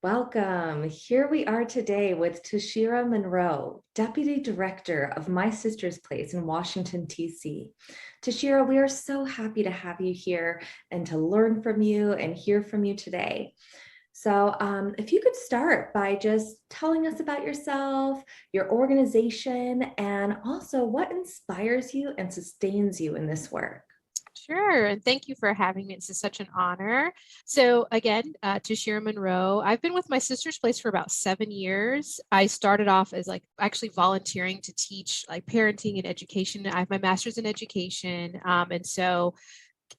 Welcome. Here we are today with Toshira Monroe, Deputy Director of My Sister's Place in Washington, D.C. Toshira, we are so happy to have you here and to learn from you and hear from you today. If you could start by just telling us about yourself, your organization, and also what inspires you and sustains you in this work. Sure. And thank you for having me. It's just such an honor. So again, Toshira Monroe, I've been with My Sister's Place for about 7 years. I started off as actually volunteering to teach parenting and education. I have my master's in education. And so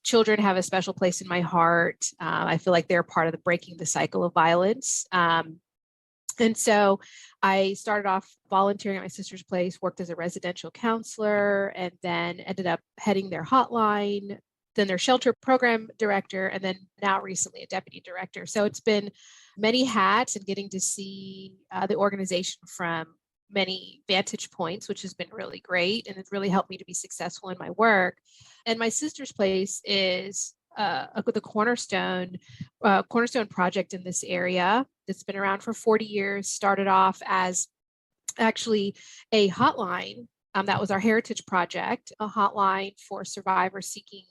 children have a special place in my heart. I feel like they're part of the breaking the cycle of violence. And so I started off volunteering at My Sister's Place, worked as a residential counselor, and then ended up heading their hotline, then their shelter program director, and then now recently a deputy director. So it's been many hats and getting to see the organization from many vantage points, which has been really great. And it's really helped me to be successful in my work. And My Sister's Place is the cornerstone project in this area. It's been around for 40 years, started off as actually a hotline. That was our heritage project, a hotline for survivors seeking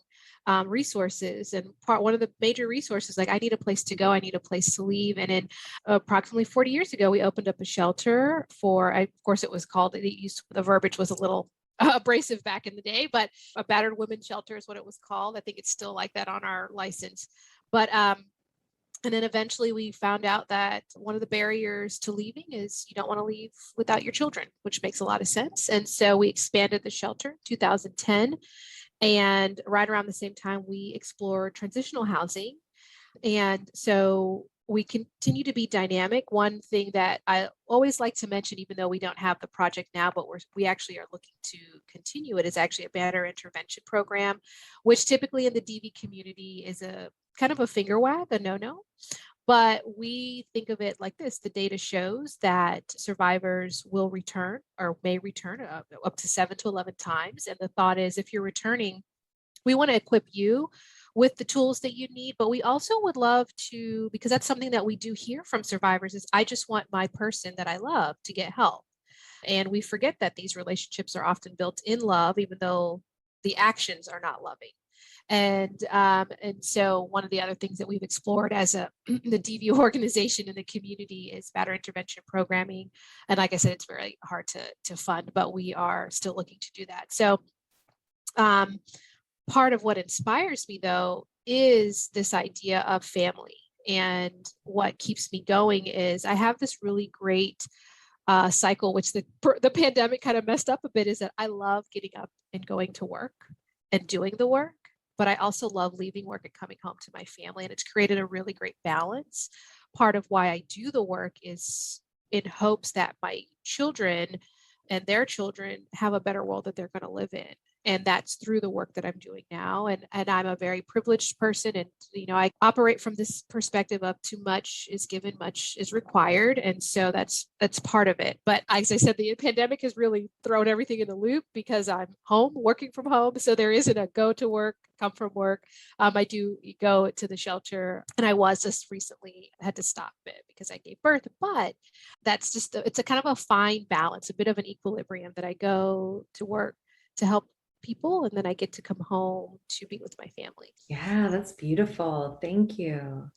resources. And one of the major resources, I need a place to go, I need a place to leave. And in approximately 40 years ago, we opened up a shelter of course, it was called, the verbiage was a little abrasive back in the day, but a battered women's shelter is what it was called. I think it's still like that on our license. But and then eventually we found out that one of the barriers to leaving is you don't want to leave without your children, which makes a lot of sense. And so we expanded the shelter in 2010. And right around the same time, we explored transitional housing. And so we continue to be dynamic. One thing that I always like to mention, even though we don't have the project now, but we actually are looking to continue it, is actually a banner intervention program, which typically in the DV community is a kind of a finger wag, a no-no. But we think of it like this: the data shows that survivors will return or may return up to 7 to 11 times. And the thought is, if you're returning, we want to equip you with the tools that you need, but we also would love to, because that's something that we do hear from survivors, is I just want my person that I love to get help. And we forget that these relationships are often built in love, even though the actions are not loving. And so one of the other things that we've explored as the DV organization in the community is batterer intervention programming. And like I said, it's very hard to fund, but we are still looking to do that. So part of what inspires me, though, is this idea of family. And what keeps me going is I have this really great cycle, which the pandemic kind of messed up a bit, is that I love getting up and going to work and doing the work. But I also love leaving work and coming home to my family. And it's created a really great balance. Part of why I do the work is in hopes that my children and their children have a better world that they're going to live in. And that's through the work that I'm doing now. And I'm a very privileged person. And, I operate from this perspective of too much is given, much is required. And so that's part of it. But as I said, the pandemic has really thrown everything in the loop because I'm home, working from home. So there isn't a go to work, come from work. I do go to the shelter, and I was just recently had to stop it because I gave birth. But that's it's a kind of a fine balance, a bit of an equilibrium, that I go to work to help people, and then I get to come home to be with my family. Yeah, that's beautiful. Thank you.